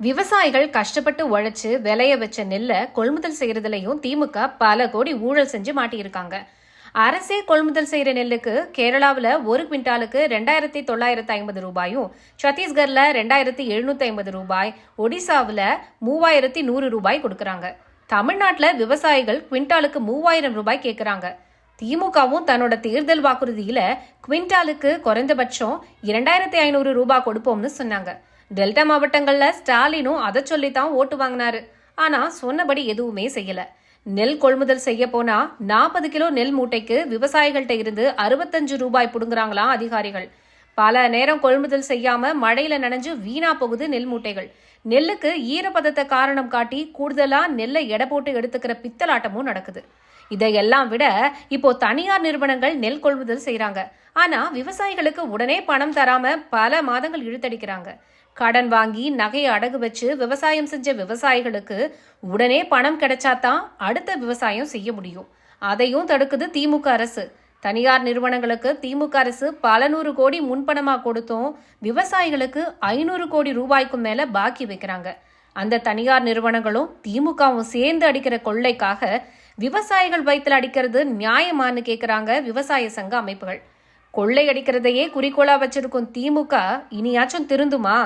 விவசாயிகள் கஷ்டப்பட்டு உழைச்சு விளைய வச்ச நெல்லை கொள்முதல் செய்யறதுலயும் திமுக பல கோடி ஊழல் செஞ்சு மாட்டியிருக்காங்க. அரசே கொள்முதல் செய்யற நெல்லுக்கு கேரளாவில் ஒரு குவிண்டாலுக்கு 2950 ரூபாயும், சத்தீஸ்கர்ல 2750 ரூபாய், ஒடிசாவில் 3100 ரூபாய் கொடுக்கறாங்க. தமிழ்நாட்டில் விவசாயிகள் குவிண்டாலுக்கு 3000 ரூபாய் கேட்கறாங்க. திமுகவும் தன்னோட தேர்தல் வாக்குறுதியில குவிண்டாலுக்கு குறைந்தபட்சம் 2500 ரூபாய் கொடுப்போம்னு சொன்னாங்க. டெல்டா மாவட்டங்கள்ல ஸ்டாலினும் அதை சொல்லித்தான் ஓட்டு வாங்கினாரு. ஆனா சொன்னபடி எதுவுமே செய்யல. நெல் கொள்முதல் செய்ய போனா 40 கிலோ நெல் மூட்டைக்கு விவசாயிகள்கிட்ட இருந்து 65 ரூபாய் புடுங்குறாங்களாம் அதிகாரிகள். பல நேரம் கொள்முதல் செய்யாம மழையில நனைஞ்சு வீணா போகுது நெல் மூட்டைகள். நெல்லுக்கு ஈரப்பதத்தை காரணம் காட்டி கூடுதலா நெல்லை எடை போட்டு எடுத்துக்கிற பித்தலாட்டமும் நடக்குது. இதையெல்லாம் விட இப்போ தனியார் நிறுவனங்கள் நெல் கொள்முதல் செய்யறாங்க. ஆனா விவசாயிகளுக்கு உடனே பணம் தராம பல மாதங்கள் இழுத்தடிக்கிறாங்க. கடன் வாங்கி நகையை அடகு வச்சு விவசாயம் செஞ்ச விவசாயிகளுக்கு உடனே பணம் கிடைச்சாதான் அடுத்த விவசாயம் செய்ய முடியும். அதையும் தடுக்குது திமுக அரசு. தனியார் நிறுவனங்களுக்கு திமுக அரசு பல 100 கோடி முன்பணமா கொடுத்தும் விவசாயிகளுக்கு 500 கோடி ரூபாய்க்கும் மேல பாக்கி வைக்கிறாங்க. அந்த தனியார் நிறுவனங்களும் திமுகவும் சேர்ந்து அடிக்கிற கொள்ளைக்காக விவசாயிகள் வயிற்றுல அடிக்கிறது நியாயமானு கேட்கிறாங்க விவசாய சங்க அமைப்புகள். கொள்ளை அடிக்கிறதையே குறிக்கோளா வச்சிருக்கும் திமுக இனியாச்சும் திருந்துமா?